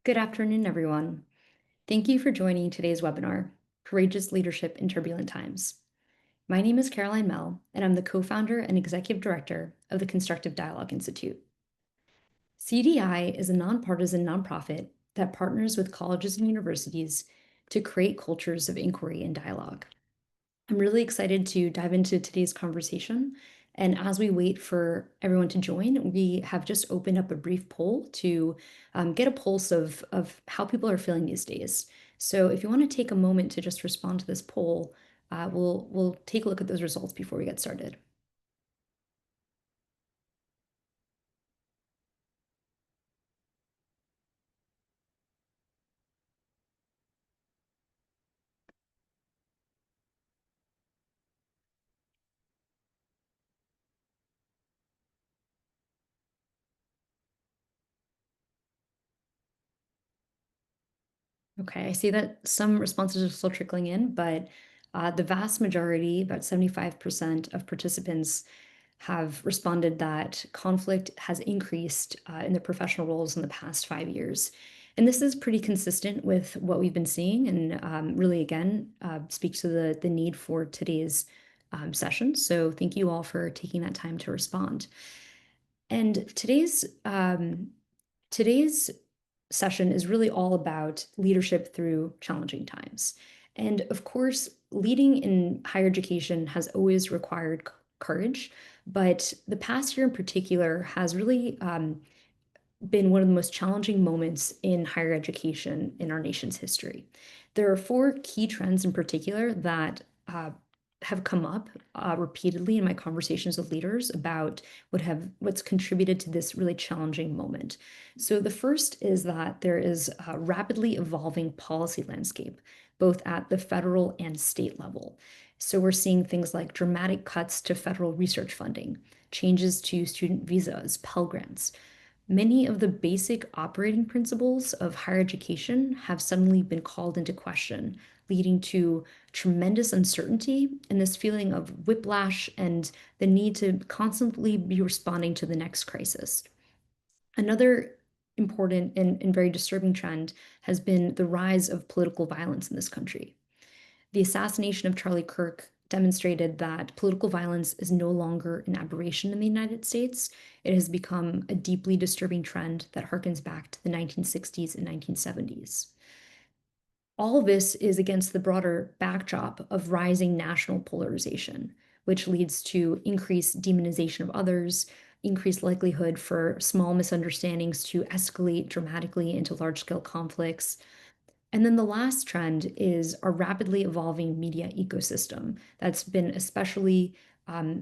Good afternoon, everyone. Thank you for joining today's webinar, Courageous Leadership in Turbulent Times. My name is Caroline Mell, and I'm the co-founder and executive director of the Constructive Dialogue Institute. CDI is a nonpartisan nonprofit that partners with colleges and universities to create cultures of inquiry and dialogue. I'm really excited to dive into today's conversation. And as we wait for everyone to join, we have just opened up a brief poll to get a pulse of how people are feeling these days. So if you want to take a moment to just respond to this poll, we'll take a look at those results before we get started. Okay, I see that some responses are still trickling in, but the vast majority, about 75% of participants have responded that conflict has increased in their professional roles in the past 5 years. And this is pretty consistent with what we've been seeing and really, again, speaks to the need for today's session. So thank you all for taking that time to respond. And today's session is really all about leadership through challenging times. And of course, leading in higher education has always required courage, but the past year in particular has really been one of the most challenging moments in higher education in our nation's history. There are four key trends in particular that have come up repeatedly in my conversations with leaders about what's contributed to this really challenging moment. So the first is that there is a rapidly evolving policy landscape, both at the federal and state level. So we're seeing things like dramatic cuts to federal research funding, changes to student visas, Pell Grants. Many of the basic operating principles of higher education have suddenly been called into question, leading to tremendous uncertainty and this feeling of whiplash and the need to constantly be responding to the next crisis. Another important and very disturbing trend has been the rise of political violence in this country. The assassination of Charlie Kirk demonstrated that political violence is no longer an aberration in the United States. It has become a deeply disturbing trend that harkens back to the 1960s and 1970s. All of this is against the broader backdrop of rising national polarization, which leads to increased demonization of others, increased likelihood for small misunderstandings to escalate dramatically into large-scale conflicts, and then the last trend is our rapidly evolving media ecosystem that's been especially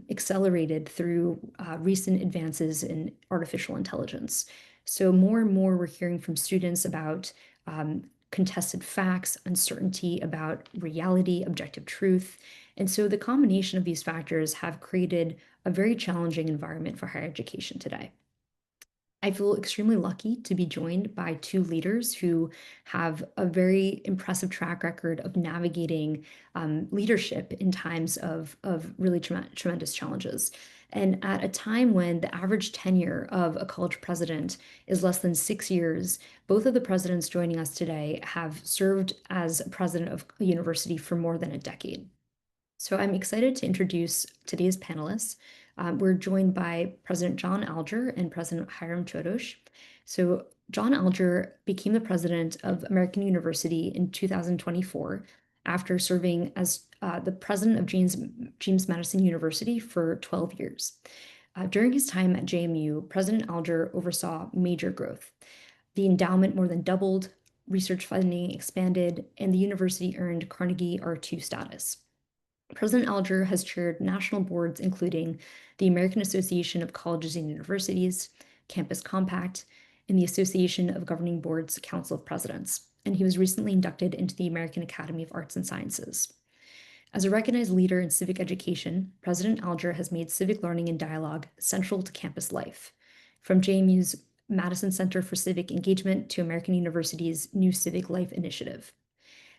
accelerated through recent advances in artificial intelligence. So more and more we're hearing from students about contested facts, uncertainty about reality, objective truth. And so the combination of these factors have created a very challenging environment for higher education today. I feel extremely lucky to be joined by two leaders who have a very impressive track record of navigating leadership in times of really tremendous challenges. And at a time when the average tenure of a college president is less than 6 years, both of the presidents joining us today have served as president of a university for more than a decade. So I'm excited to introduce today's panelists. We're joined by President John Alger and President Hiram Chodosh. So John Alger became the president of American University in 2024 after serving as the president of James Madison University for 12 years. During his time at JMU, President Alger oversaw major growth. The endowment more than doubled, research funding expanded, and the university earned Carnegie R2 status. President Alger has chaired national boards, including the American Association of Colleges and Universities, Campus Compact, and the Association of Governing Boards Council of Presidents. And he was recently inducted into the American Academy of Arts and Sciences. As a recognized leader in civic education, President Alger has made civic learning and dialogue central to campus life, from JMU's Madison Center for Civic Engagement to American University's New Civic Life Initiative.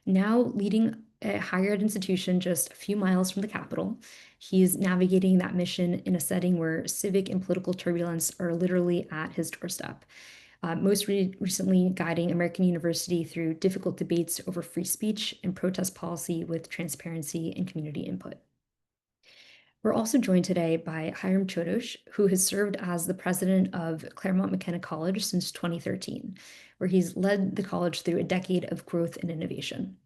Now leading a higher ed institution just a few miles from the Capitol, he's navigating that mission in a setting where civic and political turbulence are literally at his doorstep. recently guiding American University through difficult debates over free speech and protest policy with transparency and community input. We're also joined today by Hiram Chodosh, who has served as the president of Claremont McKenna College since 2013, where he's led the college through a decade of growth and innovation.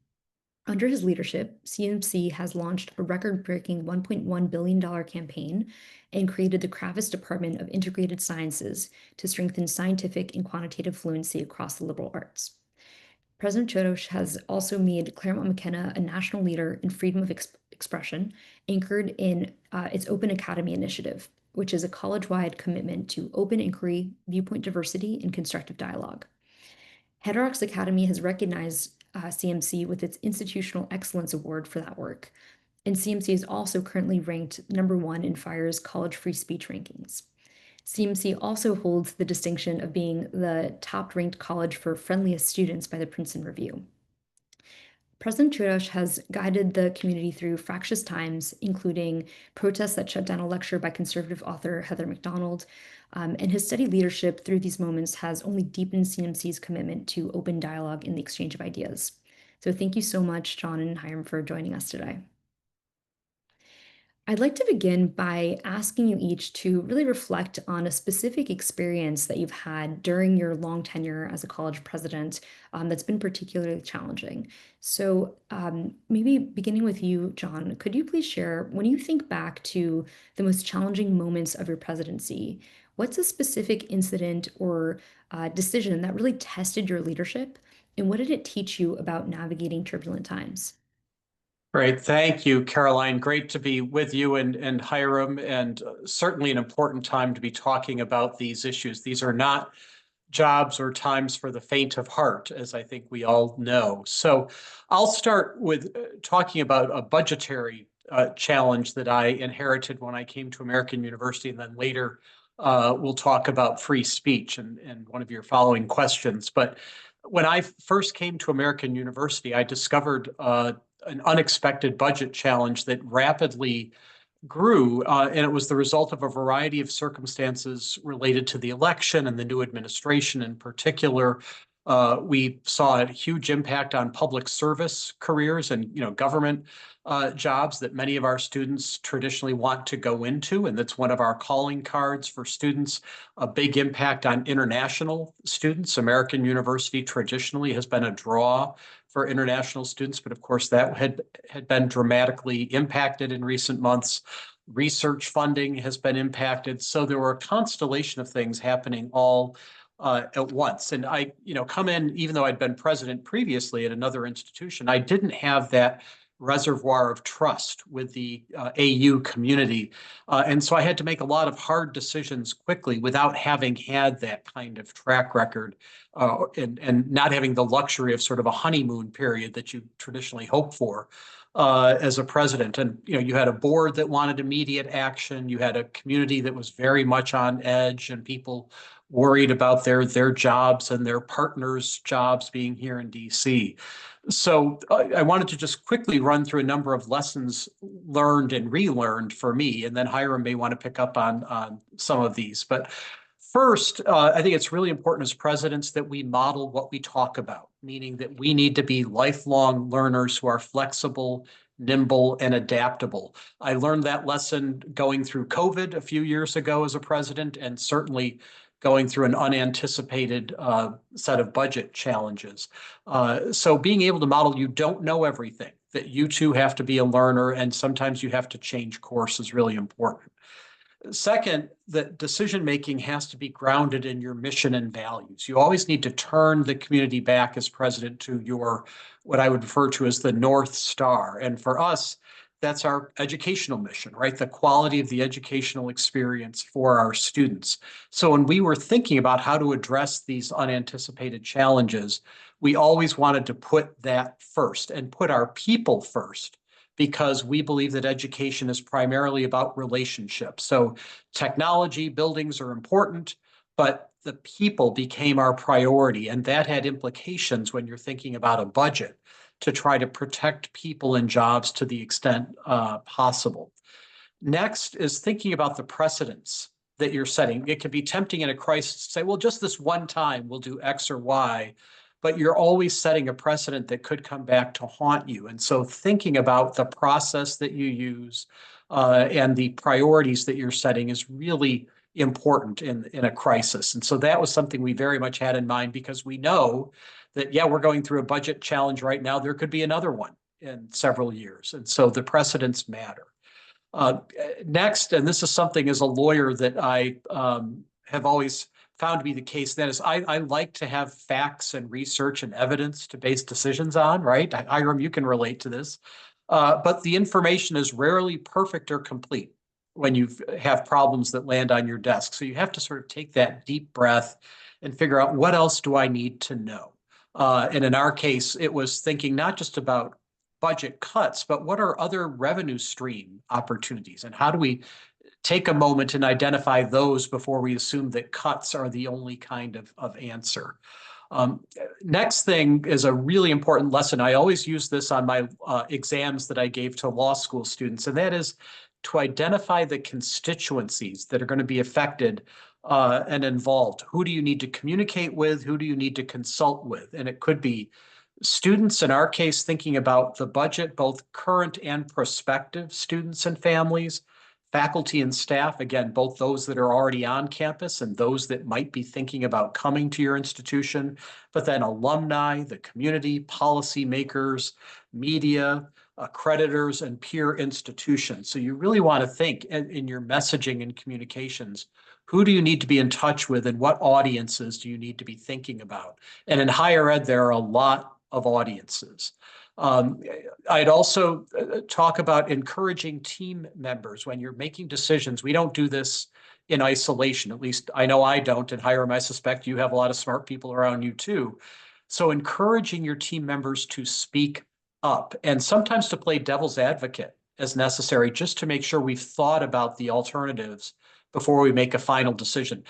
Under his leadership, CMC has launched a record-breaking $1.1 billion campaign and created the Kravis Department of Integrated Sciences to strengthen scientific and quantitative fluency across the liberal arts. President Chodosh has also made Claremont McKenna a national leader in freedom of expression, anchored in its Open Academy initiative, which is a college-wide commitment to open inquiry, viewpoint diversity, and constructive dialogue. Heterox Academy has recognized CMC with its Institutional Excellence Award for that work, and CMC is also currently ranked #1 in FIRE's college free speech rankings. CMC also holds the distinction of being the top-ranked college for friendliest students by the Princeton Review. President Chodosh has guided the community through fractious times, including protests that shut down a lecture by conservative author Heather McDonald, and his steady leadership through these moments has only deepened CMC's commitment to open dialogue and the exchange of ideas. So thank you so much, John and Hiram, for joining us today. I'd like to begin by asking you each to really reflect on a specific experience that you've had during your long tenure as a college president that's been particularly challenging. So maybe beginning with you, John, could you please share, when you think back to the most challenging moments of your presidency, what's a specific incident or decision that really tested your leadership, and what did it teach you about navigating turbulent times? Great. Thank you, Caroline. Great to be with you and Hiram, and certainly an important time to be talking about these issues. These are not jobs or times for the faint of heart, as I think we all know. So I'll start with talking about a budgetary challenge that I inherited when I came to American University, and then later we'll talk about free speech and one of your following questions. But when I first came to American University, I discovered an unexpected budget challenge that rapidly grew, and it was the result of a variety of circumstances related to the election and the new administration in particular. We saw a huge impact on public service careers and government jobs that many of our students traditionally want to go into, and that's one of our calling cards for students. A big impact on international students. American University traditionally has been a draw for international students, but of course that had been dramatically impacted in recent months. Research funding has been impacted. So there were a constellation of things happening all at once. And I, come in, even though I'd been president previously at another institution, I didn't have that reservoir of trust with the AU community. And so I had to make a lot of hard decisions quickly without having had that kind of track record and not having the luxury of sort of a honeymoon period that you traditionally hope for as a president. And you had a board that wanted immediate action. You had a community that was very much on edge, and people worried about their jobs and their partners' jobs being here in DC. So I wanted to just quickly run through a number of lessons learned and relearned for me, and then Hiram may want to pick up on some of these. But first, I think it's really important as presidents that we model what we talk about, meaning that we need to be lifelong learners who are flexible, nimble, and adaptable. I learned that lesson going through COVID a few years ago as a president, and certainly going through an unanticipated set of budget challenges. So being able to model you don't know everything, that you too have to be a learner, and sometimes you have to change course is really important. Second, that decision-making has to be grounded in your mission and values. You always need to turn the community back as president to your, what I would refer to as the North Star. And for us, that's our educational mission, right? The quality of the educational experience for our students. So when we were thinking about how to address these unanticipated challenges, we always wanted to put that first and put our people first, because we believe that education is primarily about relationships. So technology, buildings are important, but the people became our priority. And that had implications when you're thinking about a budget to try to protect people and jobs to the extent possible. Next is thinking about the precedents that you're setting. It can be tempting in a crisis to say, well, just this one time we'll do X or Y, but you're always setting a precedent that could come back to haunt you. And so thinking about the process that you use and the priorities that you're setting is really important in a crisis. And so that was something we very much had in mind because we know that, yeah, we're going through a budget challenge right now. There could be another one in several years. And so the precedents matter. Uh, Next, and this is something as a lawyer that I have always found to be the case, that is, I like to have facts and research and evidence to base decisions on, right? Hiram, you can relate to this. But the information is rarely perfect or complete when you have problems that land on your desk. So you have to sort of take that deep breath and figure out what else do I need to know. And in our case, it was thinking not just about budget cuts, but what are other revenue stream opportunities? And how do we take a moment and identify those before we assume that cuts are the only kind of answer? Um, Next thing is a really important lesson. I always use this on my exams that I gave to law school students, and that is to identify the constituencies that are going to be affected and involved. Who do you need to communicate with? Who do you need to consult with? And it could be students, in our case, thinking about the budget, both current and prospective students and families, faculty and staff, again, both those that are already on campus and those that might be thinking about coming to your institution, but then alumni, the community, policymakers, media, accreditors, and peer institutions. So you really want to think in your messaging and communications, who do you need to be in touch with and what audiences do you need to be thinking about? And in higher ed, there are a lot of audiences. Um, I'd also talk about encouraging team members when you're making decisions. We don't do this in isolation. At least I know I don't. And Hiram, I suspect you have a lot of smart people around you too. So encouraging your team members to speak up and sometimes to play devil's advocate as necessary, just to make sure we've thought about the alternatives before we make a final decision.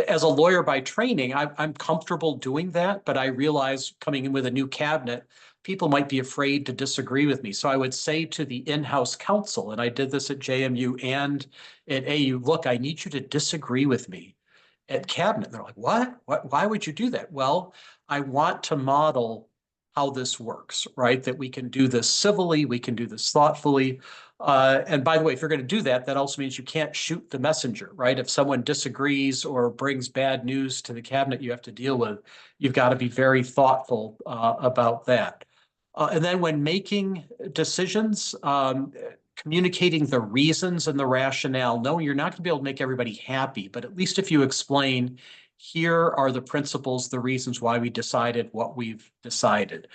As a lawyer by training, I'm comfortable doing that, but I realize coming in with a new cabinet, people might be afraid to disagree with me. So I would say to the in-house counsel, and I did this at JMU and at AU, look, I need you to disagree with me at cabinet. They're like, what? Why would you do that? Well, I want to model how this works, right? That we can do this civilly, we can do this thoughtfully. And by the way, if you're going to do that, that also means you can't shoot the messenger, right? If someone disagrees or brings bad news to the cabinet you have to deal with, you've got to be very thoughtful about that. And then when making decisions, communicating the reasons and the rationale, knowing you're not going to be able to make everybody happy, but at least if you explain, here are the principles, the reasons why we decided what we've decided.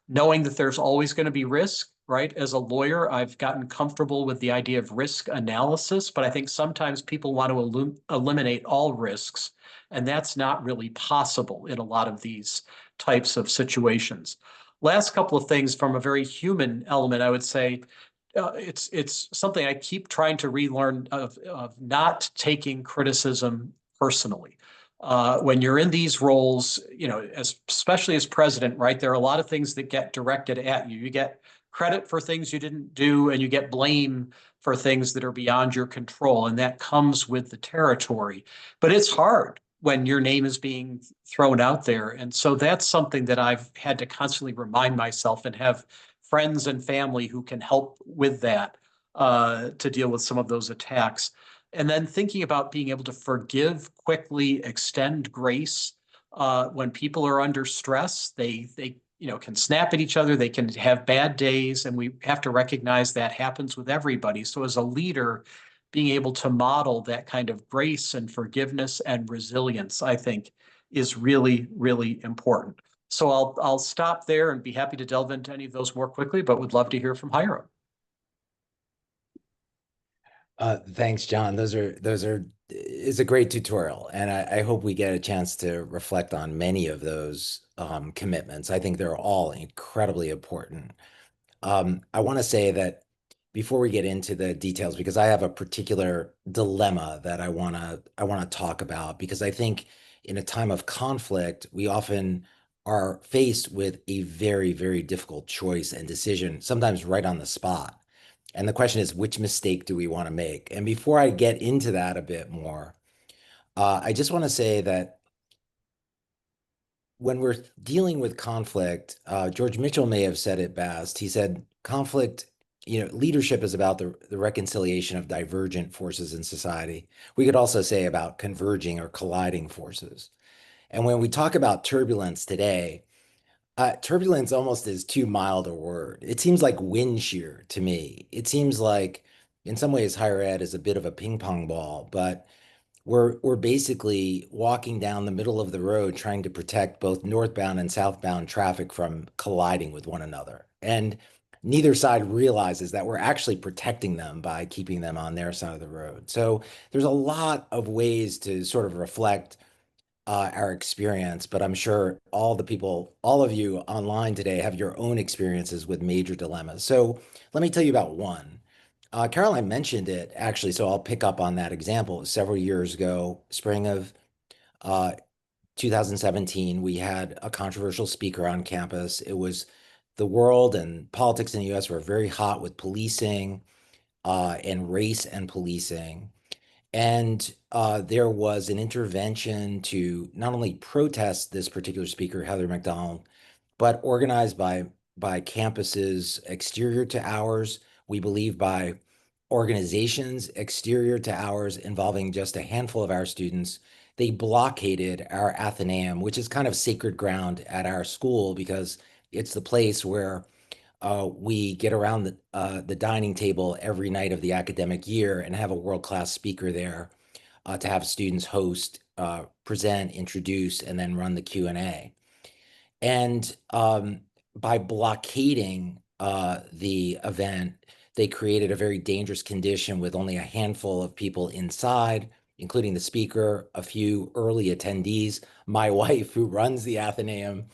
Knowing that there's always going to be risk, right? As a lawyer, I've gotten comfortable with the idea of risk analysis, but I think sometimes people want to eliminate all risks, and that's not really possible in a lot of these types of situations. Last couple of things from a very human element, I would say, it's something I keep trying to relearn of not taking criticism personally. When you're in these roles, you know, especially as president, right, there are a lot of things that get directed at you. You get credit for things you didn't do, and you get blame for things that are beyond your control, and that comes with the territory. But it's hard when your name is being thrown out there. And so that's something that I've had to constantly remind myself and have friends and family who can help with that to deal with some of those attacks. And then thinking about being able to forgive quickly, extend grace when people are under stress. They you know can snap at each other. They can have bad days, and we have to recognize that happens with everybody. So as a leader, being able to model that kind of grace and forgiveness and resilience, I think, is really, really important. So I'll stop there and be happy to delve into any of those more quickly, but would love to hear from Hiram. Thanks, John. Those are is a great tutorial, and I hope we get a chance to reflect on many of those commitments. I think they're all incredibly important. I want to say that before we get into the details, because I have a particular dilemma that I want to talk about, because I think in a time of conflict, we often are faced with a very, very difficult choice and decision, sometimes right on the spot. And the question is, which mistake do we want to make? And before I get into that a bit more, I just want to say that when we're dealing with conflict, George Mitchell may have said it best. He said, conflict, leadership is about the reconciliation of divergent forces in society. We could also say about converging or colliding forces. And when we talk about turbulence today, turbulence almost is too mild a word. It seems like wind shear to me. It seems like, in some ways, higher ed is a bit of a ping pong ball, but we're basically walking down the middle of the road trying to protect both northbound and southbound traffic from colliding with one another. And neither side realizes that we're actually protecting them by keeping them on their side of the road. So there's a lot of ways to sort of reflect our experience, but I'm sure all of you online today have your own experiences with major dilemmas. So let me tell you about one. Caroline mentioned it actually, so I'll pick up on that example. Several years ago, spring of uh, 2017, we had a controversial speaker on campus. It was the world and politics in the US were very hot with policing and race and policing. And there was an intervention to not only protest this particular speaker, Heather McDonald, but organized by campuses exterior to ours. We believe by organizations exterior to ours involving just a handful of our students. They blockaded our Athenaeum, which is kind of sacred ground at our school because it's the place where we get around the dining table every night of the academic year and have a world-class speaker there to have students host, present, introduce, and then run the Q&A. And by blockading the event, they created a very dangerous condition with only a handful of people inside, including the speaker, a few early attendees, my wife, who runs the Athenaeum.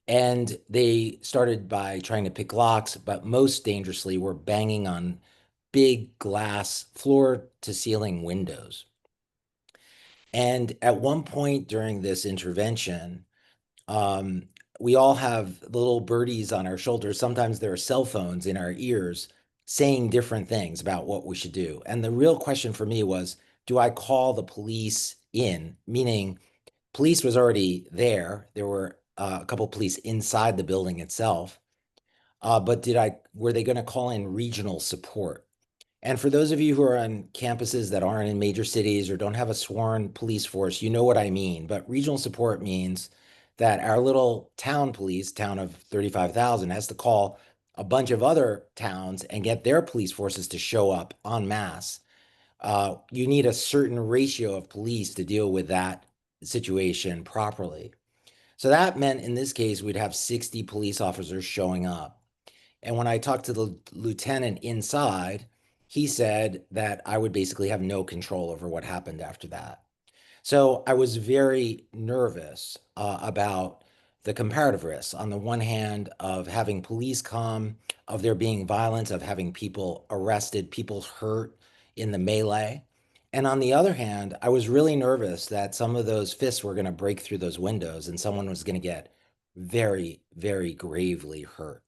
And they started by trying to pick locks, but most dangerously were banging on big glass floor to ceiling windows. And at one point during this intervention, um, we all have little birdies on our shoulders. Sometimes there are cell phones in our ears saying different things about what we should do. And the real question for me was, do I call the police in? Meaning, police was already there. There were a couple of police inside the building itself. But were they going to call in regional support? And for those of you who are on campuses that aren't in major cities or don't have a sworn police force, you know what I mean. But regional support means that our little town police, town of 35,000, has to call a bunch of other towns and get their police forces to show up en masse. You need a certain ratio of police to deal with that situation properly. So that meant in this case, we'd have 60 police officers showing up. And when I talked to the lieutenant inside, he said that I would basically have no control over what happened after that. So I was very nervous about the comparative risks. On the one hand, of having police come, of there being violence, of having people arrested, people hurt in the melee. And on the other hand, I was really nervous that some of those fists were going to break through those windows and someone was going to get very, very gravely hurt.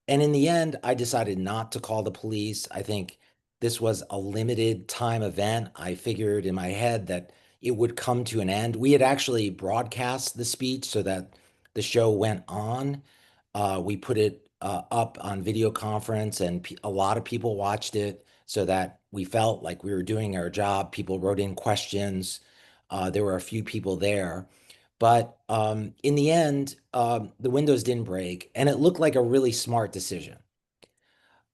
And in the end, I decided not to call the police. I think this was a limited time event. I figured in my head that it would come to an end. We had actually broadcast the speech so that the show went on. We put it up on video conference, and a lot of people watched it so that we felt like we were doing our job. People wrote in questions. There were a few people there. But in the end, the windows didn't break, and it looked like a really smart decision.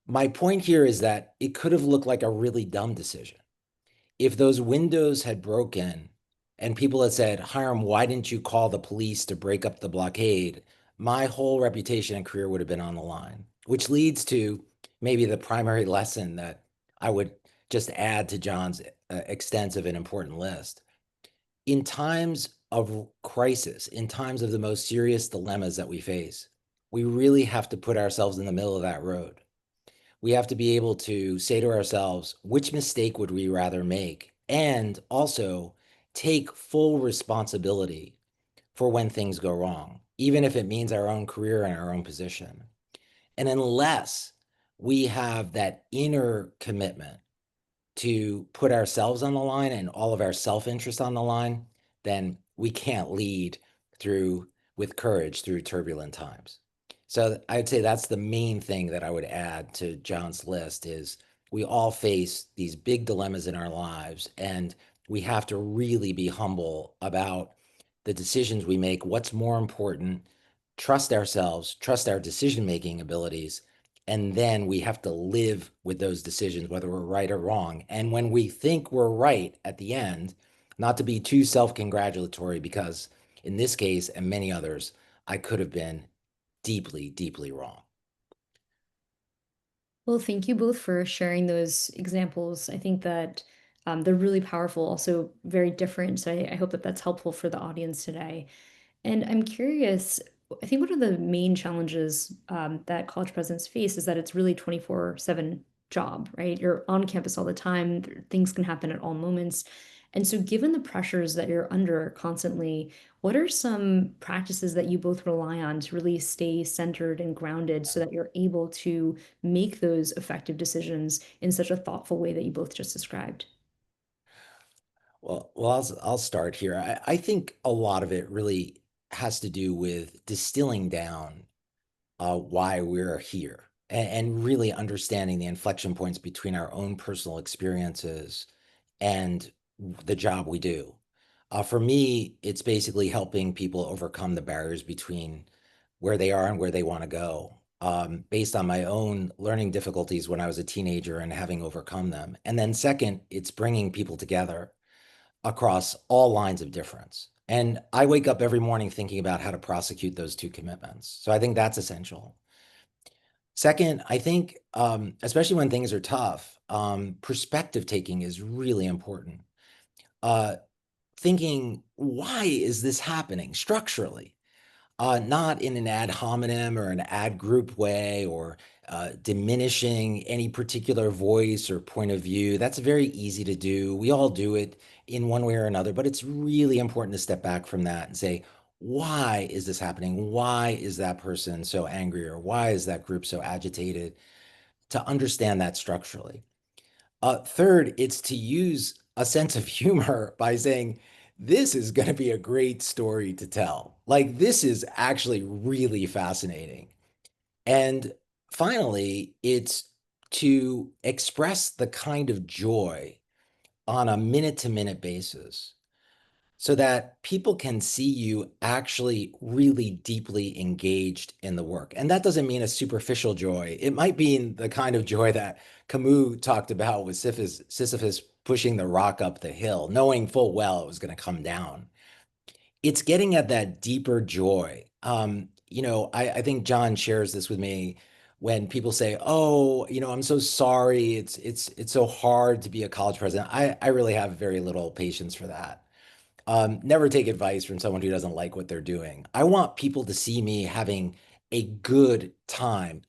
My point here is that it could have looked like a really dumb decision. If those windows had broken and people had said, Hiram, why didn't you call the police to break up the blockade? My whole reputation and career would have been on the line, which leads to maybe the primary lesson that I would just add to John's extensive and important list. In times of crisis, in times of the most serious dilemmas that we face, we really have to put ourselves in the middle of that road. We have to be able to say to ourselves, which mistake would we rather make? And also take full responsibility for when things go wrong, even if it means our own career and our own position. And unless we have that inner commitment to put ourselves on the line and all of our self-interest on the line, then we can't lead through with courage through turbulent times. So I'd say that's the main thing that I would add to John's list is we all face these big dilemmas in our lives, and we have to really be humble about the decisions we make, what's more important, trust ourselves, trust our decision-making abilities, and then we have to live with those decisions, whether we're right or wrong. And when we think we're right at the end, not to be too self-congratulatory, because in this case and many others, I could have been deeply, deeply wrong. Well, thank you both for sharing those examples. I think that they're really powerful, also very different. So I hope that that's helpful for the audience today. And I'm curious, I think one of the main challenges that college presidents face is that it's really 24/7 job, right? You're on campus all the time. Things can happen at all moments. And so given the pressures that you're under constantly, what are some practices that you both rely on to really stay centered and grounded so that you're able to make those effective decisions in such a thoughtful way that you both just described? I'll start here. I think a lot of it really has to do with distilling down why we're here and really understanding the inflection points between our own personal experiences and the job we do. For me, it's basically helping people overcome the barriers between where they are and where they want to go, based on my own learning difficulties when I was a teenager and having overcome them. And then second, it's bringing people together across all lines of difference. And I wake up every morning thinking about how to prosecute those two commitments. So I think that's essential. Second, I think, especially when things are tough, perspective taking is really important. Uh, Thinking, why is this happening structurally? Not in an ad hominem or an ad group way or diminishing any particular voice or point of view. That's very easy to do. We all do it in one way or another, but it's really important to step back from that and say, why is this happening? Why is that person so angry or why is that group so agitated? To understand that structurally. Third, it's to use a sense of humor by saying, this is going to be a great story to tell. Like, this is actually really fascinating. And finally, it's to express the kind of joy on a minute to minute basis so that people can see you actually really deeply engaged in the work. And that doesn't mean a superficial joy. It might mean the kind of joy that Camus talked about with Sisyphus pushing the rock up the hill, knowing full well it was going to come down. It's getting at that deeper joy. I think John shares this with me when people say, "Oh, I'm so sorry. It's so hard to be a college president." I really have very little patience for that. Never take advice from someone who doesn't like what they're doing. I want people to see me having a good time,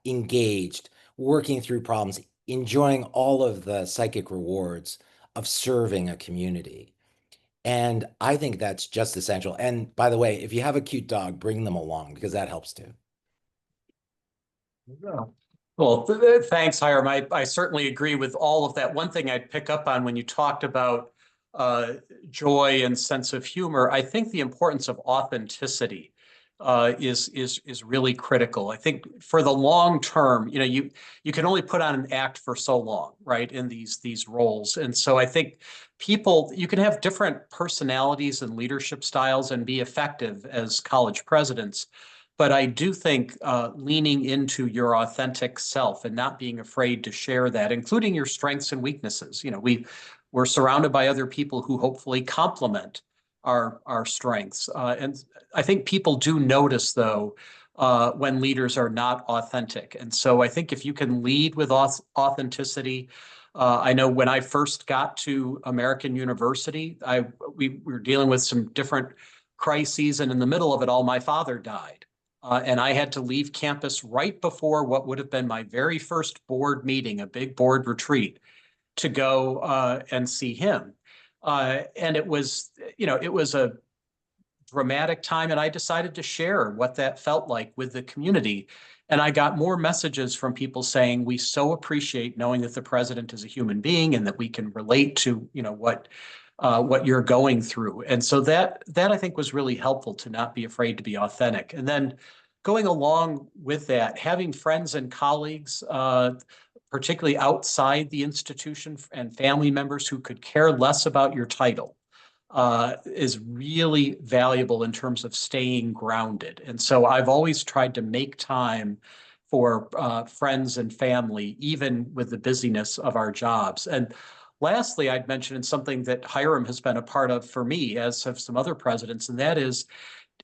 engaged, working through problems, enjoying all of the psychic rewards of serving a community. And I think that's just essential. And by the way, if you have a cute dog, bring them along because that helps too. Yeah. Well, thanks, Hiram. I certainly agree with all of that. One thing I'd pick up on when you talked about uh, joy and sense of humor, I think the importance of authenticity is really critical. I think for the long term, you can only put on an act for so long, right? In these roles, and so I think you can have different personalities and leadership styles and be effective as college presidents. But I do think leaning into your authentic self and not being afraid to share that, including your strengths and weaknesses. We're surrounded by other people who hopefully complement our strengths. And I think people do notice, though, when leaders are not authentic. And so I think if you can lead with authenticity, I know when I first got to American University, we were dealing with some different crises, and in the middle of it all, my father died. And I had to leave campus right before what would have been my very first board meeting, a big board retreat, to go and see him. And it was a dramatic time, and I decided to share what that felt like with the community. And I got more messages from people saying, we so appreciate knowing that the president is a human being and that we can relate to, what you're going through. And so that I think was really helpful, to not be afraid to be authentic. And then going along with that, having friends and colleagues, particularly outside the institution, and family members who could care less about your title, is really valuable in terms of staying grounded. And so I've always tried to make time for friends and family, even with the busyness of our jobs. And lastly, I'd mention something that Hiram has been a part of for me, as have some other presidents, and that is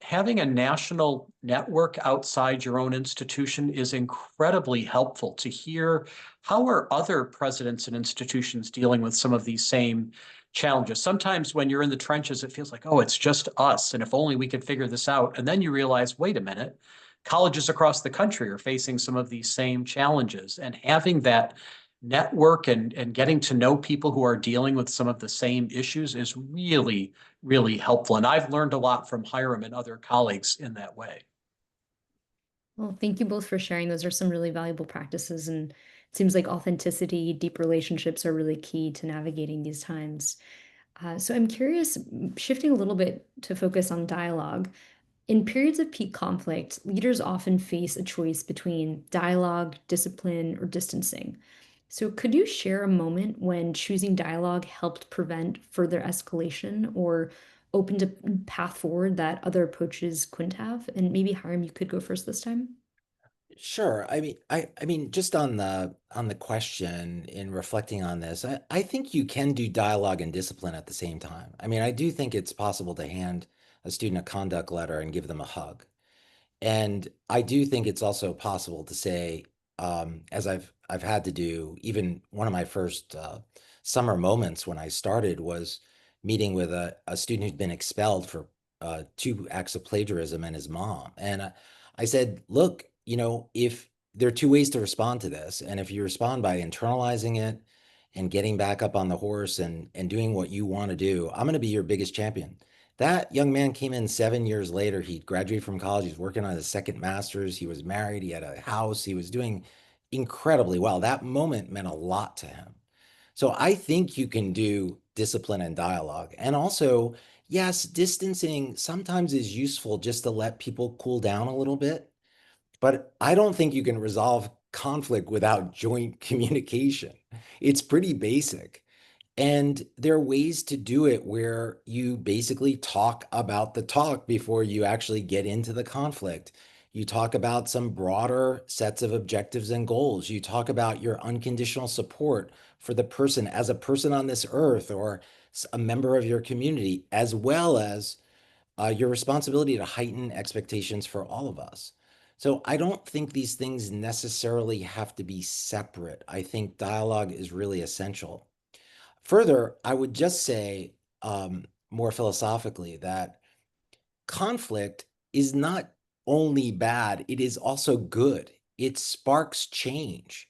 having a national network outside your own institution is incredibly helpful to hear how are other presidents and institutions dealing with some of these same challenges. Sometimes when you're in the trenches, it feels like, oh, it's just us. And if only we could figure this out. And then you realize, wait a minute, colleges across the country are facing some of these same challenges. And having that network and getting to know people who are dealing with some of the same issues is really, really helpful. And I've learned a lot from Hiram and other colleagues in that way. Well, thank you both for sharing. Those are some really valuable practices, and it seems like authenticity, deep relationships are really key to navigating these times. So I'm curious, shifting a little bit to focus on dialogue. In periods of peak conflict, leaders often face a choice between dialogue, discipline, or distancing. So could you share a moment when choosing dialogue helped prevent further escalation or opened a path forward that other approaches couldn't have? And maybe Hiram, you could go first this time. Sure. I mean, just on the question, in reflecting on this, I think you can do dialogue and discipline at the same time. I mean, I do think it's possible to hand a student a conduct letter and give them a hug. And I do think it's also possible to say, as I've had to do, even one of my first summer moments when I started was meeting with a student who'd been expelled for two acts of plagiarism and his mom. And I said, look, if there are two ways to respond to this, and if you respond by internalizing it and getting back up on the horse and doing what you want to do, I'm going to be your biggest champion. That young man came in 7 years later. He graduated from college. He's working on his second master's. He was married. He had a house. He was doing incredibly well. That moment meant a lot to him. So I think you can do discipline and dialogue. And also, yes, distancing sometimes is useful just to let people cool down a little bit. But I don't think you can resolve conflict without joint communication. It's pretty basic. And there are ways to do it where you basically talk about the talk before you actually get into the conflict. You talk about some broader sets of objectives and goals. You talk about your unconditional support for the person as a person on this earth or a member of your community, as well as your responsibility to heighten expectations for all of us. So I don't think these things necessarily have to be separate. I think dialogue is really essential. Further, I would just say, more philosophically, that conflict is not only bad, it is also good. It sparks change.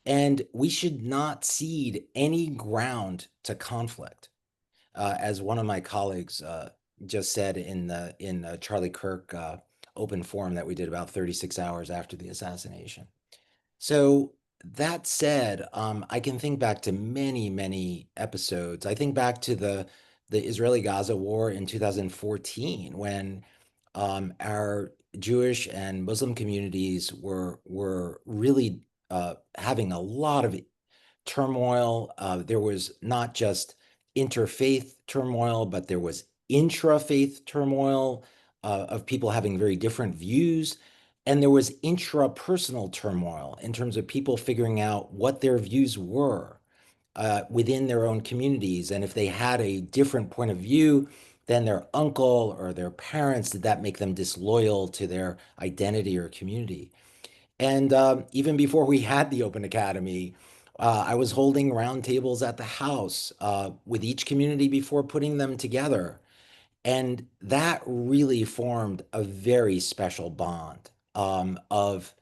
And we should not cede any ground to conflict. As one of my colleagues just said in Charlie Kirk open forum that we did about 36 hours after the assassination. So that said, I can think back to many, many episodes. I think back to the Israeli-Gaza war in 2014 when our Jewish and Muslim communities were really having a lot of turmoil. There was not just interfaith turmoil, but there was intra-faith turmoil of people having very different views. And there was intrapersonal turmoil in terms of people figuring out what their views were within their own communities. And if they had a different point of view than their uncle or their parents, did that make them disloyal to their identity or community? And even before we had the Open Academy, I was holding roundtables at the house with each community before putting them together. And that really formed a very special bond of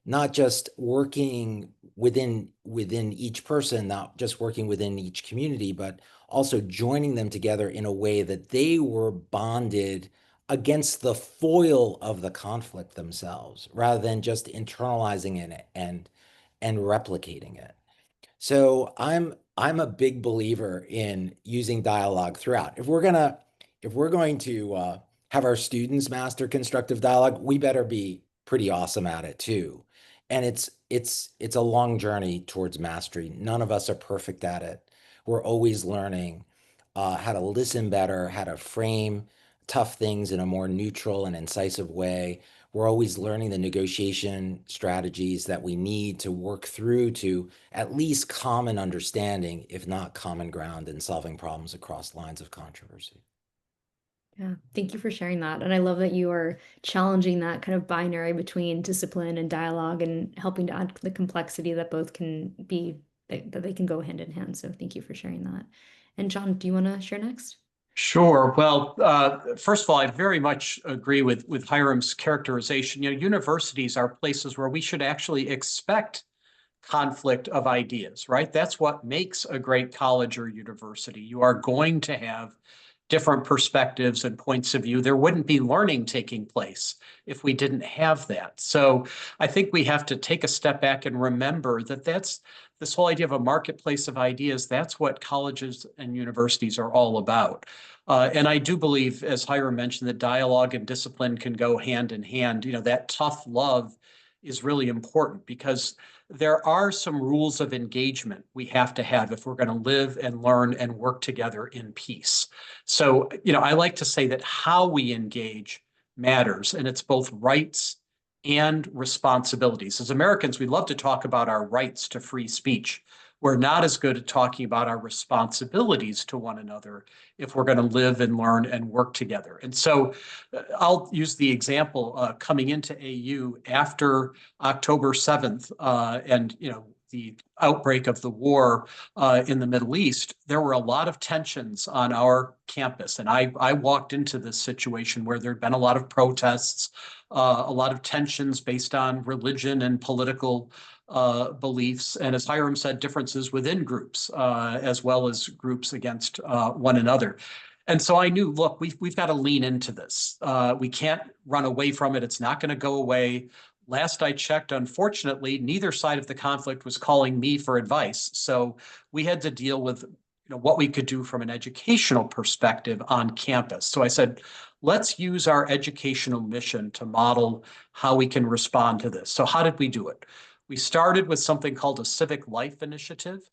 not just working within each person, not just working within each community, but also joining them together in a way that they were bonded against the foil of the conflict themselves, rather than just internalizing it and replicating it. So I'm a big believer in using dialogue throughout. If we're going to have our students master constructive dialogue, we better be pretty awesome at it too. And it's a long journey towards mastery. None of us are perfect at it. We're always learning how to listen better, how to frame tough things in a more neutral and incisive way. We're always learning the negotiation strategies that we need to work through to at least common understanding, if not common ground in solving problems across lines of controversy. Yeah, thank you for sharing that. And I love that you are challenging that kind of binary between discipline and dialogue and helping to add the complexity that both can be, that they can go hand in hand. So thank you for sharing that. And John, do you want to share next? Sure. Well, first of all, I very much agree with Hiram's characterization. You know, universities are places where we should actually expect conflict of ideas, right? That's what makes a great college or university. You are going to have different perspectives and points of view. There wouldn't be learning taking place if we didn't have that. So I think we have to take a step back and remember that that's this whole idea of a marketplace of ideas. That's what colleges and universities are all about. And I do believe, as Hiram mentioned, that dialogue and discipline can go hand in hand. You know, that tough love is really important because there are some rules of engagement we have to have if we're going to live and learn and work together in peace. So, you know, I like to say that how we engage matters, and it's both rights and responsibilities. As Americans, we love to talk about our rights to free speech. We're not as good at talking about our responsibilities to one another if we're going to live and learn and work together. And so I'll use the example coming into AU after October 7th and, you know, the outbreak of the war in the Middle East, there were a lot of tensions on our campus. And I walked into this situation where there'd been a lot of protests, a lot of tensions based on religion and political beliefs. And as Hiram said, differences within groups, as well as groups against one another. And so I knew, look, we've got to lean into this. We can't run away from it. It's not going to go away. Last I checked, unfortunately, neither side of the conflict was calling me for advice. So we had to deal with what we could do from an educational perspective on campus. So I said, let's use our educational mission to model how we can respond to this. So how did we do it? We started with something called a civic life initiative,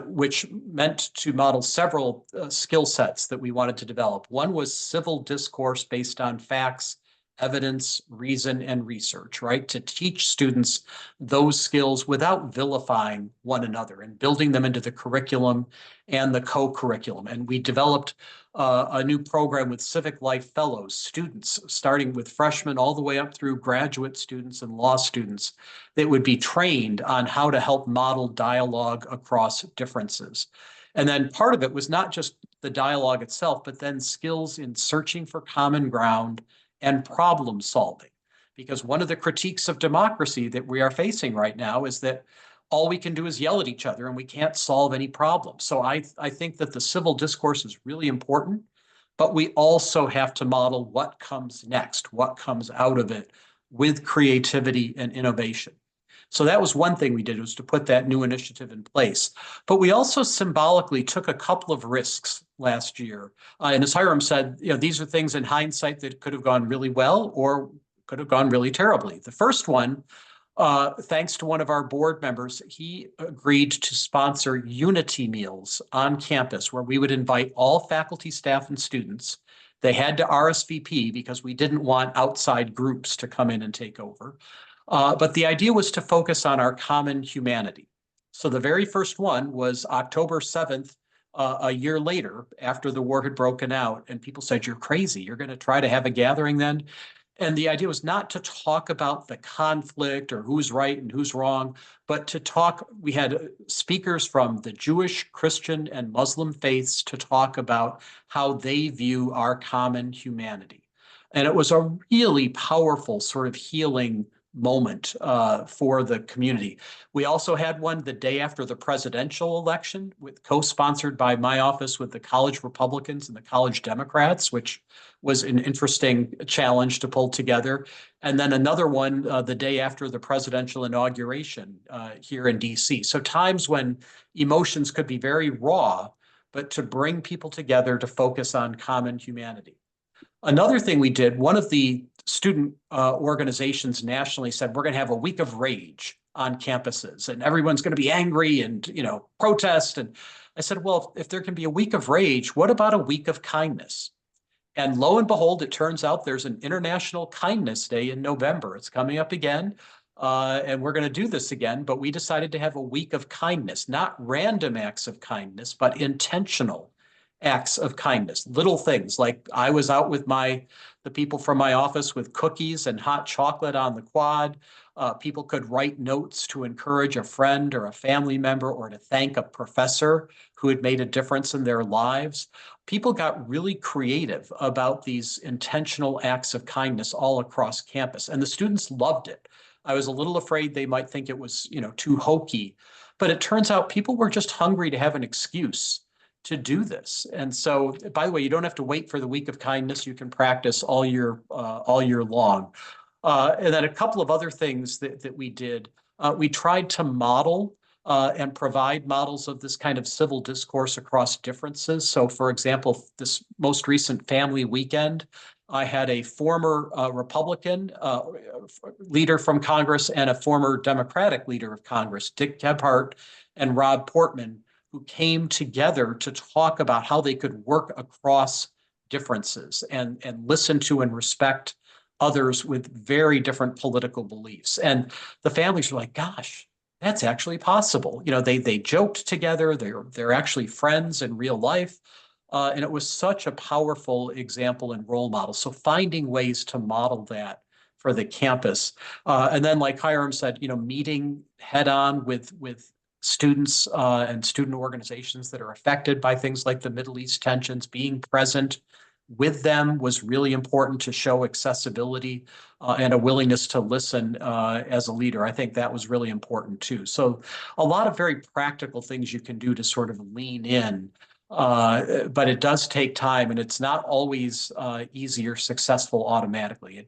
which meant to model several skill sets that we wanted to develop. One was civil discourse based on facts, evidence, reason, and research, right? To teach students those skills without vilifying one another and building them into the curriculum and the co-curriculum. And we developed a new program with Civic Life Fellows, students, starting with freshmen all the way up through graduate students and law students that would be trained on how to help model dialogue across differences. And then part of it was not just the dialogue itself, but then skills in searching for common ground and problem solving. Because one of the critiques of democracy that we are facing right now is that all we can do is yell at each other and we can't solve any problems. So I think that the civil discourse is really important, but we also have to model what comes next, what comes out of it with creativity and innovation. So that was one thing we did, was to put that new initiative in place. But we also symbolically took a couple of risks last year. And as Hiram said, these are things in hindsight that could have gone really well or could have gone really terribly. The first one, thanks to one of our board members, he agreed to sponsor unity meals on campus where we would invite all faculty, staff, and students. They had to RSVP because we didn't want outside groups to come in and take over. But the idea was to focus on our common humanity. So the very first one was October 7th, a year later, after the war had broken out, and people said, "You're crazy. You're going to try to have a gathering then?" And the idea was not to talk about the conflict or who's right and who's wrong, but to talk. We had speakers from the Jewish, Christian, and Muslim faiths to talk about how they view our common humanity. And it was a really powerful sort of healing moment for the community. We also had one the day after the presidential election, with co-sponsored by my office with the college Republicans and the college Democrats, which was an interesting challenge to pull together. And then another one the day after the presidential inauguration here in DC. So times when emotions could be very raw, but to bring people together to focus on common humanity. Another thing we did, one of the student organizations nationally said, we're going to have a week of rage on campuses and everyone's going to be angry and, protest. And I said, well, if there can be a week of rage, what about a week of kindness? And lo and behold, it turns out there's an International Kindness Day in November. It's coming up again. And we're going to do this again, but we decided to have a week of kindness, not random acts of kindness, but intentional acts of kindness, little things like I was out with the people from my office with cookies and hot chocolate on the quad. People could write notes to encourage a friend or a family member or to thank a professor who had made a difference in their lives. People got really creative about these intentional acts of kindness all across campus, and the students loved it. I was a little afraid they might think it was, too hokey, but it turns out people were just hungry to have an excuse to do this. And so, by the way, you don't have to wait for the week of kindness. You can practice all year long. And then a couple of other things that we did. We tried to model and provide models of this kind of civil discourse across differences. So, for example, this most recent family weekend, I had a former Republican leader from Congress and a former Democratic leader of Congress, Dick Gephardt and Rob Portman, who came together to talk about how they could work across differences and listen to and respect others with very different political beliefs. And the families were like, gosh, that's actually possible. They joked together. They're actually friends in real life. And it was such a powerful example and role model. So finding ways to model that for the campus. And then, like Hiram said, meeting head on with students and student organizations that are affected by things like the Middle East tensions, being present with them was really important to show accessibility and a willingness to listen as a leader. I think that was really important too. So a lot of very practical things you can do to sort of lean in, but it does take time and it's not always easy or successful automatically.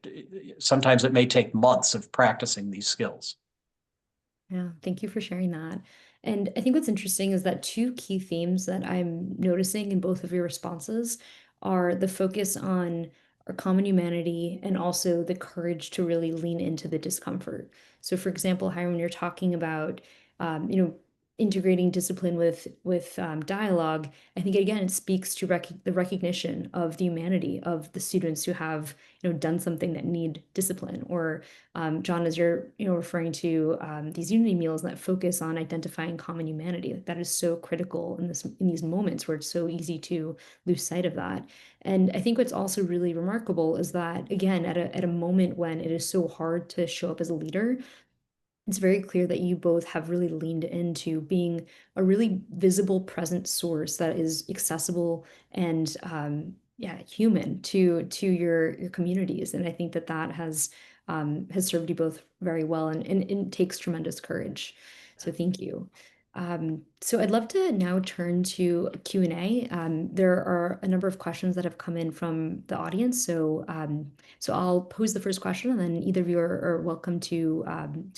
Sometimes it may take months of practicing these skills. Yeah, thank you for sharing that. And I think what's interesting is that two key themes that I'm noticing in both of your responses are the focus on our common humanity and also the courage to really lean into the discomfort. So, for example, Hiram, when you're talking about, integrating discipline with dialogue, I think again it speaks to the recognition of the humanity of the students who have done something that need discipline, or John, as you're referring to these unity meals that focus on identifying common humanity, that is so critical in these moments where it's so easy to lose sight of that. And I think what's also really remarkable is that again at a moment when it is so hard to show up as a leader, it's very clear that you both have really leaned into being a really visible, present source that is accessible and yeah, human to your communities. And I think that has served you both very well, and it takes tremendous courage. So thank you. So I'd love to now turn to Q&A. There are a number of questions that have come in from the audience. So I'll pose the first question, and then either of you are welcome to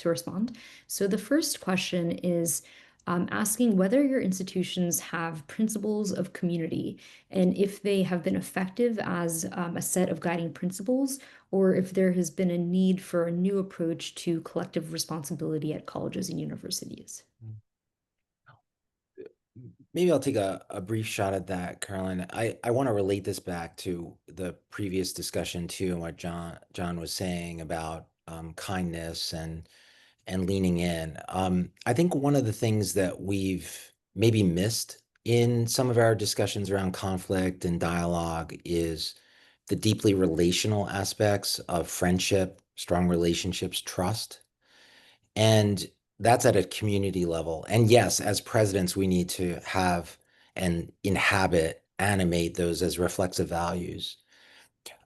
respond. So the first question is asking whether your institutions have principles of community, and if they have been effective as a set of guiding principles, or if there has been a need for a new approach to collective responsibility at colleges and universities. Maybe I'll take a brief shot at that, Caroline. I want to relate this back to the previous discussion too, and what John was saying about kindness and leaning in. I think one of the things that we've maybe missed in some of our discussions around conflict and dialogue is the deeply relational aspects of friendship, strong relationships, trust. And that's at a community level. And yes, as presidents, we need to have and animate those as reflexive values.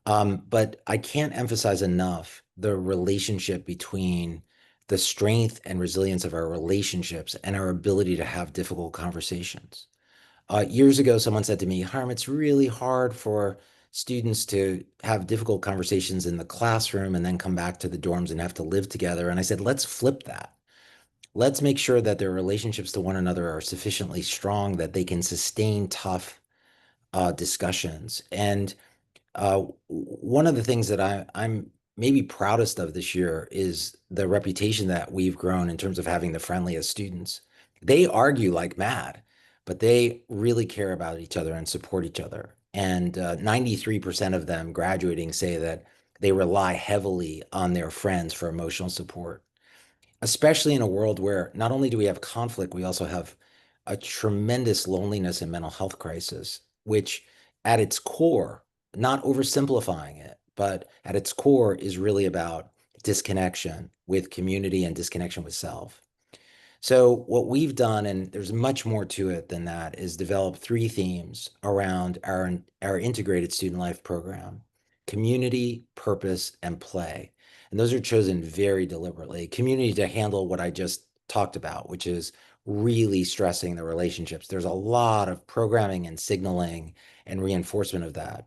But I can't emphasize enough the relationship between the strength and resilience of our relationships and our ability to have difficult conversations. Years ago, someone said to me, Harm, it's really hard for students to have difficult conversations in the classroom and then come back to the dorms and have to live together. And I said, let's flip that. Let's make sure that their relationships to one another are sufficiently strong that they can sustain tough discussions. And one of the things that I'm maybe proudest of this year is the reputation that we've grown in terms of having the friendliest students. They argue like mad, but they really care about each other and support each other. And 93% of them graduating say that they rely heavily on their friends for emotional support, especially in a world where not only do we have conflict, we also have a tremendous loneliness and mental health crisis, which at its core, not oversimplifying it, but at its core is really about disconnection with community and disconnection with self. So what we've done, and there's much more to it than that, is develop three themes around our integrated student life program: community, purpose, and play. And those are chosen very deliberately. Community to handle what I just talked about, which is really stressing the relationships. There's a lot of programming and signaling and reinforcement of that,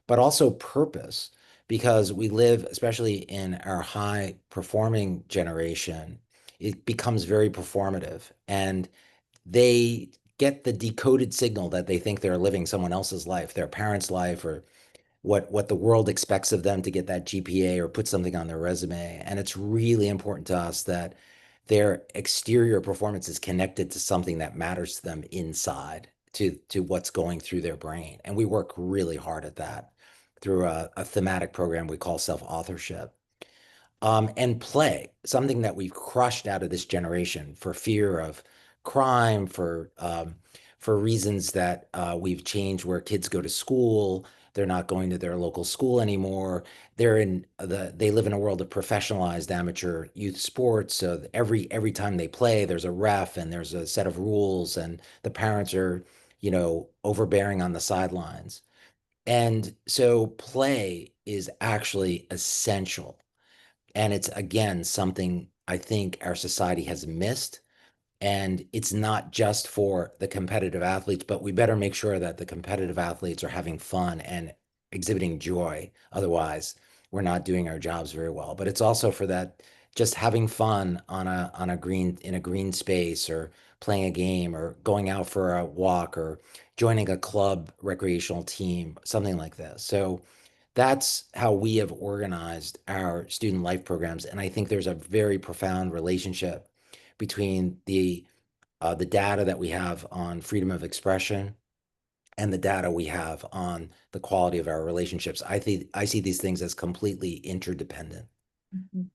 but also purpose, because we live, especially in our high performing generation, it becomes very performative, and they get the decoded signal that they think they're living someone else's life, their parents' life, or what the world expects of them to get that GPA or put something on their resume. And it's really important to us that their exterior performance is connected to something that matters to them inside, to what's going through their brain. And we work really hard at that through a thematic program we call self-authorship. And play, something that we've crushed out of this generation for fear of crime, for reasons that we've changed where kids go to school. They're not going to their local school anymore. They live in a world of professionalized amateur youth sports. So every time they play, there's a ref and there's a set of rules, and the parents are, overbearing on the sidelines. And so play is actually essential, and it's, again, something I think our society has missed. And it's not just for the competitive athletes, but we better make sure that the competitive athletes are having fun and exhibiting joy. Otherwise, we're not doing our jobs very well. But it's also for that, just having fun on a green, in a green space, or playing a game, or going out for a walk, or joining a club recreational team, something like this. So that's how we have organized our student life programs. And I think there's a very profound relationship between the data that we have on freedom of expression and the data we have on the quality of our relationships. I see these things as completely interdependent. Mhm.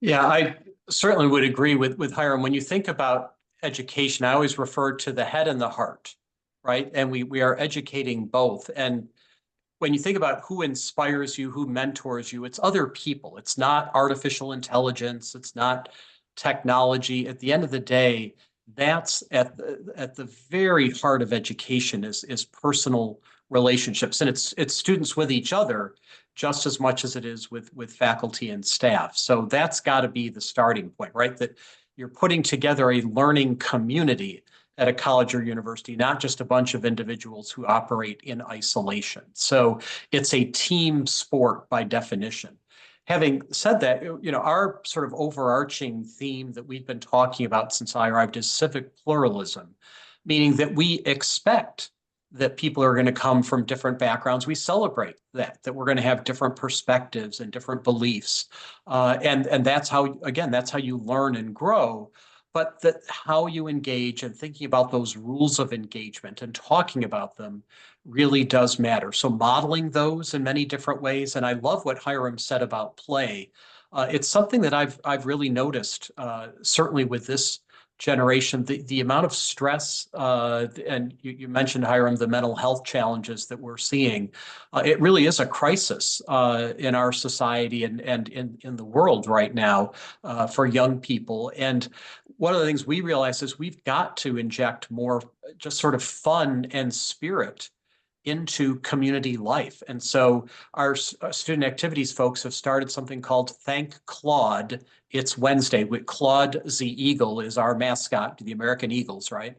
Yeah, I certainly would agree with Hiram. When you think about education, I always refer to the head and the heart, right? And we are educating both. And when you think about who inspires you, who mentors you, it's other people. It's not artificial intelligence. It's not technology. At the end of the day, that's at the very heart of education is personal relationships, and it's students with each other just as much as it is with faculty and staff. So that's got to be the starting point, right? That you're putting together a learning community at a college or university, not just a bunch of individuals who operate in isolation. So it's a team sport by definition. Having said that, our sort of overarching theme that we've been talking about since I arrived is civic pluralism, meaning that we expect that people are going to come from different backgrounds. We celebrate that we're going to have different perspectives and different beliefs. And that's how, again, that's how you learn and grow. But that how you engage and thinking about those rules of engagement and talking about them really does matter. So modeling those in many different ways. And I love what Hiram said about play. It's something that I've really noticed, certainly with this generation, the amount of stress, and you mentioned, Hiram, the mental health challenges that we're seeing. It really is a crisis in our society and in the world right now for young people. And one of the things we realize is we've got to inject more just sort of fun and spirit into community life. And so our student activities folks have started something called Thank Claude. It's Wednesday. With Claude the Eagle is our mascot, the American Eagles, right?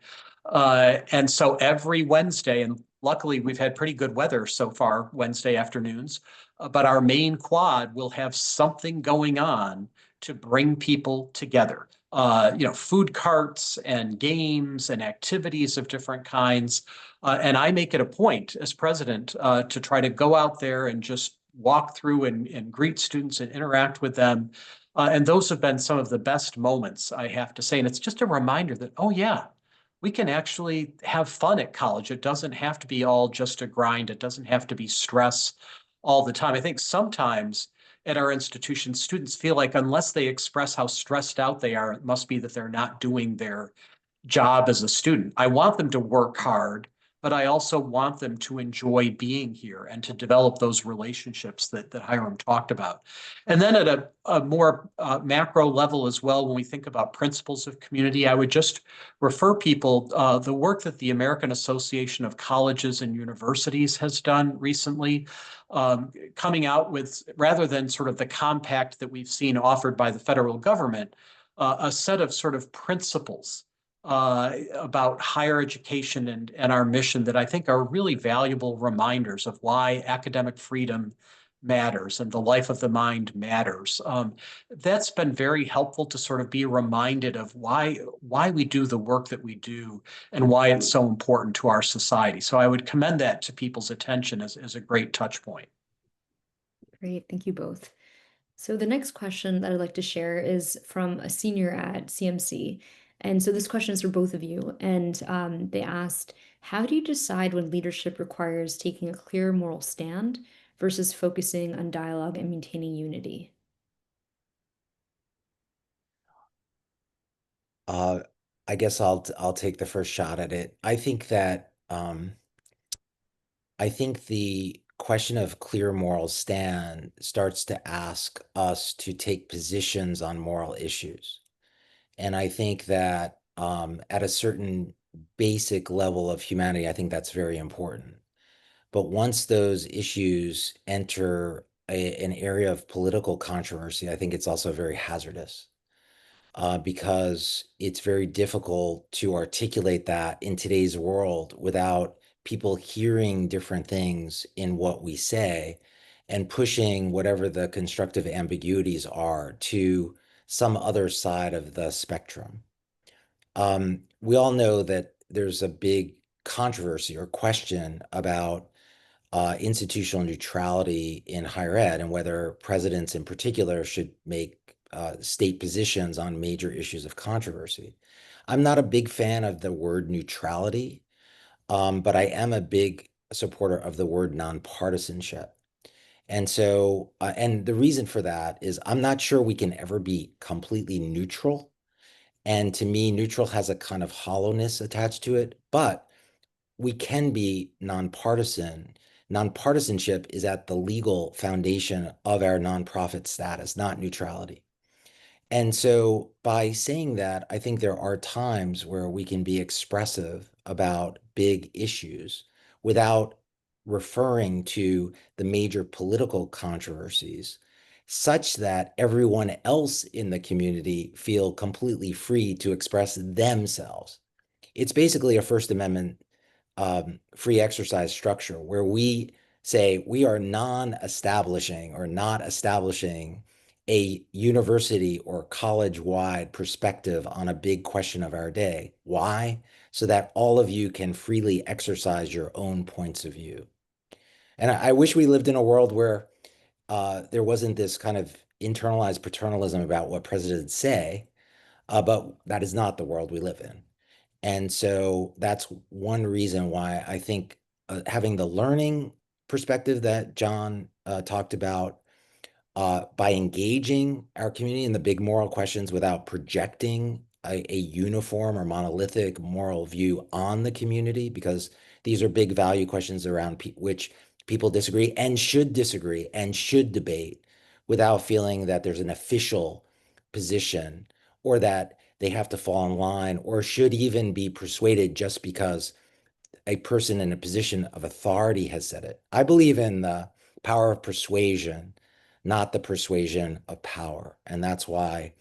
And so every Wednesday, and luckily we've had pretty good weather so far Wednesday afternoons, but our main quad will have something going on to bring people together. Food carts and games and activities of different kinds. And I make it a point as president to try to go out there and just walk through and greet students and interact with them. And those have been some of the best moments, I have to say. And it's just a reminder that, oh, yeah, we can actually have fun at college. It doesn't have to be all just a grind. It doesn't have to be stress all the time. I think sometimes at our institutions, students feel like unless they express how stressed out they are, it must be that they're not doing their job as a student. I want them to work hard, but I also want them to enjoy being here and to develop those relationships that Hiram talked about. And then at a more macro level as well, when we think about principles of community, I would just refer people the work that the American Association of Colleges and Universities has done recently, coming out with, rather than sort of the compact that we've seen offered by the federal government, a set of sort of principles about higher education and our mission that I think are really valuable reminders of why academic freedom matters and the life of the mind matters. That's been very helpful to sort of be reminded of why we do the work that we do and why it's so important to our society. So I would commend that to people's attention as a great touch point. Great, thank you both. So the next question that I'd like to share is from a senior at CMC. And so this question is for both of you. And they asked, how do you decide when leadership requires taking a clear moral stand versus focusing on dialogue and maintaining unity? I guess I'll take the first shot at it. I think that I think the question of clear moral stand starts to ask us to take positions on moral issues. And I think that at a certain basic level of humanity, I think that's very important. But once those issues enter an area of political controversy, I think it's also very hazardous because it's very difficult to articulate that in today's world without people hearing different things in what we say and pushing whatever the constructive ambiguities are to some other side of the spectrum. We all know that there's a big controversy or question about institutional neutrality in higher ed and whether presidents in particular should make state positions on major issues of controversy. I'm not a big fan of the word neutrality, but I am a big supporter of the word nonpartisanship. And so, and the reason for that is I'm not sure we can ever be completely neutral. And to me, neutral has a kind of hollowness attached to it, but we can be nonpartisan. Nonpartisanship is at the legal foundation of our nonprofit status, not neutrality. And so by saying that, I think there are times where we can be expressive about big issues without referring to the major political controversies, such that everyone else in the community feel completely free to express themselves. It's basically a First Amendment free exercise structure where we say we are non-establishing or not establishing a university or college-wide perspective on a big question of our day. Why? So that all of you can freely exercise your own points of view. And I wish we lived in a world where there wasn't this kind of internalized paternalism about what presidents say, but that is not the world we live in. And so that's one reason why I think having the learning perspective that John talked about, by engaging our community in the big moral questions without projecting a uniform or monolithic moral view on the community, because these are big value questions around which people disagree and should debate without feeling that there's an official position or that they have to fall in line or should even be persuaded just because a person in a position of authority has said it. I believe in the power of persuasion, not the persuasion of power. And that's why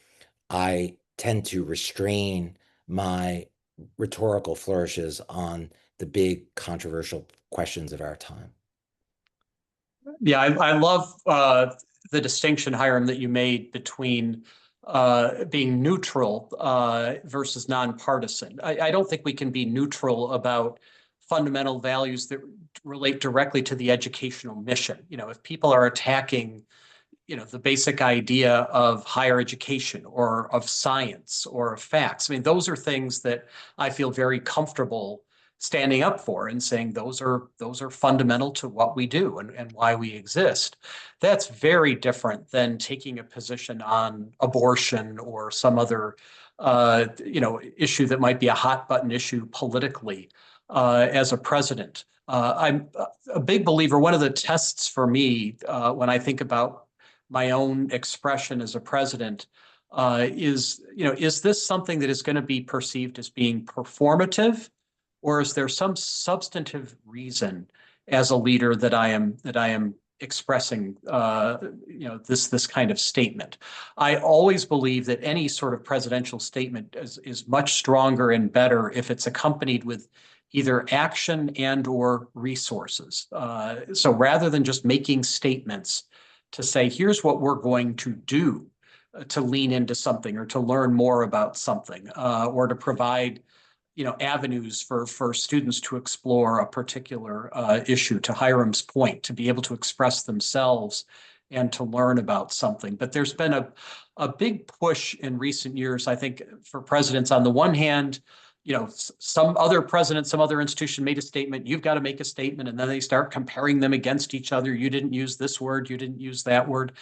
I tend to restrain my rhetorical flourishes on the big controversial questions of our time. Yeah, I love the distinction, Hiram, that you made between being neutral versus nonpartisan. I don't think we can be neutral about fundamental values that relate directly to the educational mission. You know, if people are attacking, you know, the basic idea of higher education or of science or of facts. I mean, those are things that I feel very comfortable standing up for and saying those are fundamental to what we do and why we exist. That's very different than taking a position on abortion or some other you know, issue that might be a hot button issue politically as a president. I'm a big believer. One of the tests for me when I think about my own expression as a president is, you know, is this something that is going to be perceived as being performative, or is there some substantive reason as a leader that I am expressing, you know, this kind of statement? I always believe that any sort of presidential statement is much stronger and better if it's accompanied with either action and or resources. So rather than just making statements to say, here's what we're going to do to lean into something or to learn more about something or to provide, you know, avenues for students to explore a particular issue, to Hiram's point, to be able to express themselves and to learn about something. But there's been a big push in recent years, I think, for presidents. On the one hand, you know, some other president, some other institution made a statement, you've got to make a statement, and then they start comparing them against each other. You didn't use this word, you didn't use that word.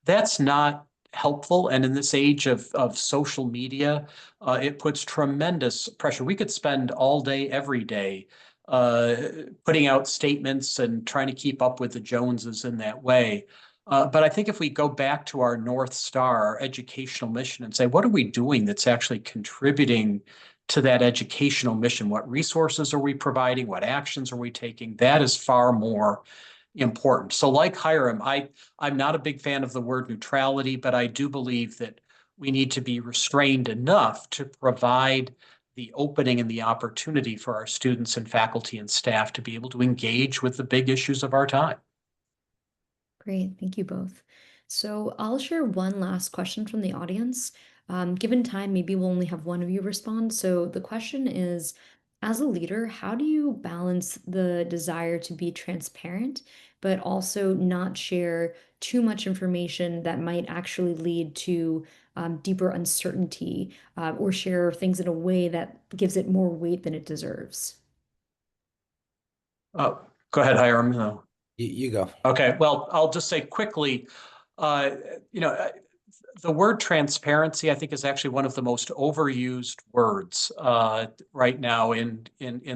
That's not helpful. And in this age of social media, it puts tremendous pressure. We could spend all day, every day, putting out statements and trying to keep up with the Joneses in that way. But I think if we go back to our North Star, our educational mission, and say, what are we doing that's actually contributing to that educational mission? What resources are we providing? What actions are we taking? That is far more important. So like Hiram, I'm not a big fan of the word neutrality, but I do believe that we need to be restrained enough to provide the opening and the opportunity for our students and faculty and staff to be able to engage with the big issues of our time. Great, thank you both. So I'll share one last question from the audience. Given time, maybe we'll only have one of you respond. So the question is, as a leader, how do you balance the desire to be transparent, but also not share too much information that might actually lead to deeper uncertainty, or share things in a way that gives it more weight than it deserves? Uh, Go ahead, Hiram. You go. Okay, well, I'll just say quickly, uh, you know, the word transparency, I think, is actually one of the most overused words right now in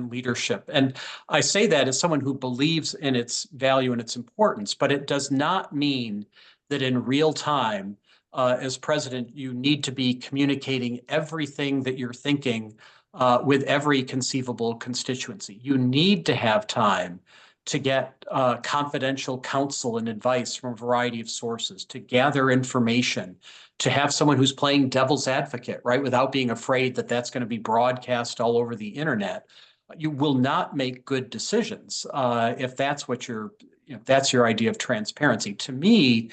leadership. And I say that as someone who believes in its value and its importance, but it does not mean that in real time, as president, you need to be communicating everything that you're thinking with every conceivable constituency. You need to have time to get confidential counsel and advice from a variety of sources, to gather information, to have someone who's playing devil's advocate, right, without being afraid that that's going to be broadcast all over the internet. You will not make good decisions if that's what that's your idea of transparency. To me,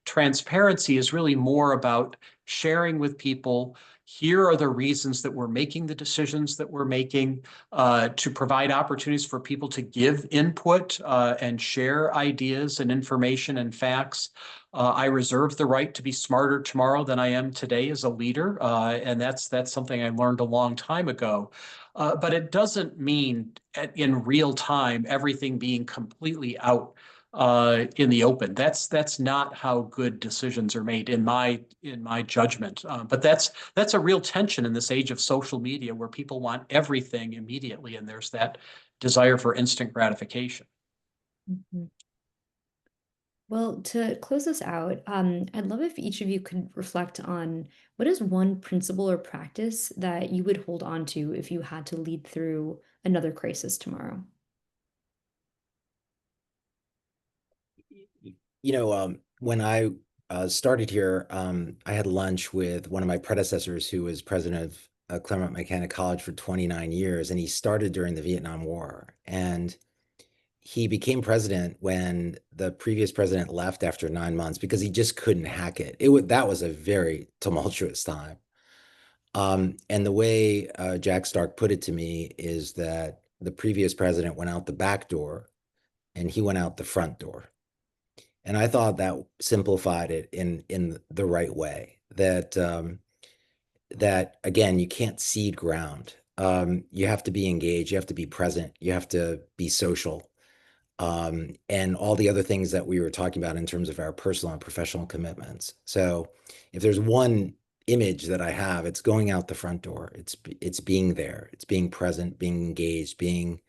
transparency is really more about sharing with people, here are the reasons that we're making the decisions that we're making, to provide opportunities for people to give input and share ideas and information and facts. I reserve the right to be smarter tomorrow than I am today as a leader, and that's something I learned a long time ago. But it doesn't mean in real time everything being completely out in the open. That's not how good decisions are made in my judgment. But that's a real tension in this age of social media where people want everything immediately, and there's that desire for instant gratification. Mhm. Well, to close this out, I'd love if each of you could reflect on what is one principle or practice that you would hold on to if you had to lead through another crisis tomorrow. When I started here, I had lunch with one of my predecessors who was president of Claremont Mechanic College for 29 years, and he started during the Vietnam War. And he became president when the previous president left after 9 months because he just couldn't hack it. That was a very tumultuous time. And the way Jack Stark put it to me is that the previous president went out the back door and he went out the front door. And I thought that simplified it in the right way. That again, you can't cede ground. You have to be engaged. You have to be present. You have to be social. And all the other things that we were talking about in terms of our personal and professional commitments. So if there's one image that I have, it's going out the front door. It's being there. It's being present, being engaged, being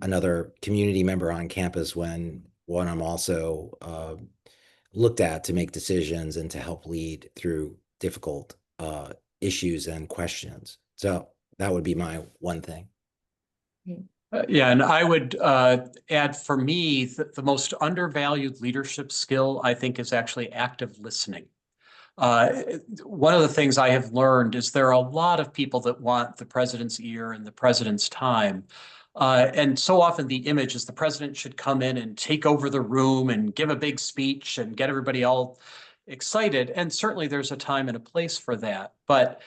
another community member on campus when I'm also looked at to make decisions and to help lead through difficult issues and questions. So that would be my one thing. Yeah, and I would add for me the most undervalued leadership skill, I think, is actually active listening. One of the things I have learned is there are a lot of people that want the president's ear and the president's time. And so often the image is the president should come in and take over the room and give a big speech and get everybody all excited. And certainly there's a time and a place for that. But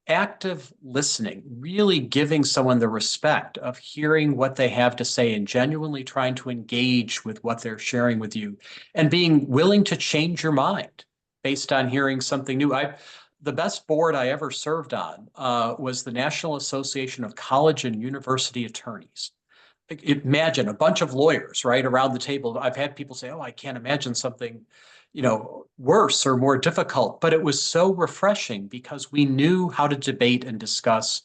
active listening, really giving someone the respect of hearing what they have to say and genuinely trying to engage with what they're sharing with you and being willing to change your mind based on hearing something new. The best board I ever served on was the National Association of College and University Attorneys. Imagine a bunch of lawyers, right, around the table. I've had people say, oh, I can't imagine something, worse or more difficult. But it was so refreshing because we knew how to debate and discuss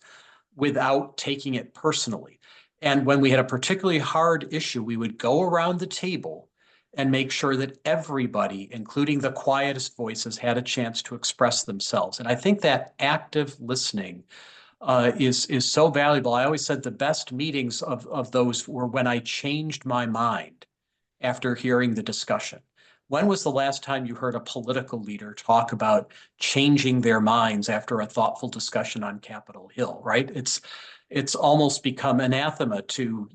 without taking it personally. And when we had a particularly hard issue, we would go around the table and make sure that everybody, including the quietest voices, had a chance to express themselves. And I think that active listening is so valuable. I always said the best meetings of those were when I changed my mind after hearing the discussion. When was the last time you heard a political leader talk about changing their minds after a thoughtful discussion on Capitol Hill, right? It's almost become anathema to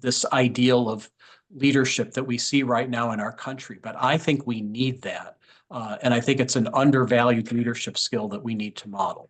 this ideal of leadership that we see right now in our country. But I think we need that. And I think it's an undervalued leadership skill that we need to model.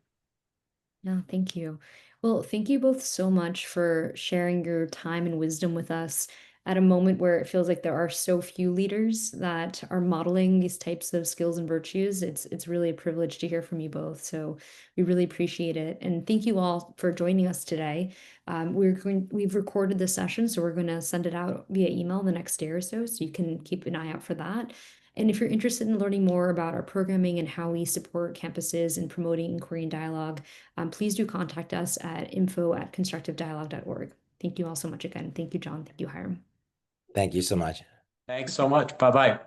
No, thank you. Well, thank you both so much for sharing your time and wisdom with us at a moment where it feels like there are so few leaders that are modeling these types of skills and virtues. It's really a privilege to hear from you both. So we really appreciate it. And thank you all for joining us today. We've recorded this session, so we're going to send it out via email the next day or so you can keep an eye out for that. And if you're interested in learning more about our programming and how we support campuses in promoting inquiry and dialogue, please do contact us at info@constructivedialogue.org. Thank you all so much again. Thank you, John. Thank you, Hiram. Thank you so much. Thanks so much. Bye-bye.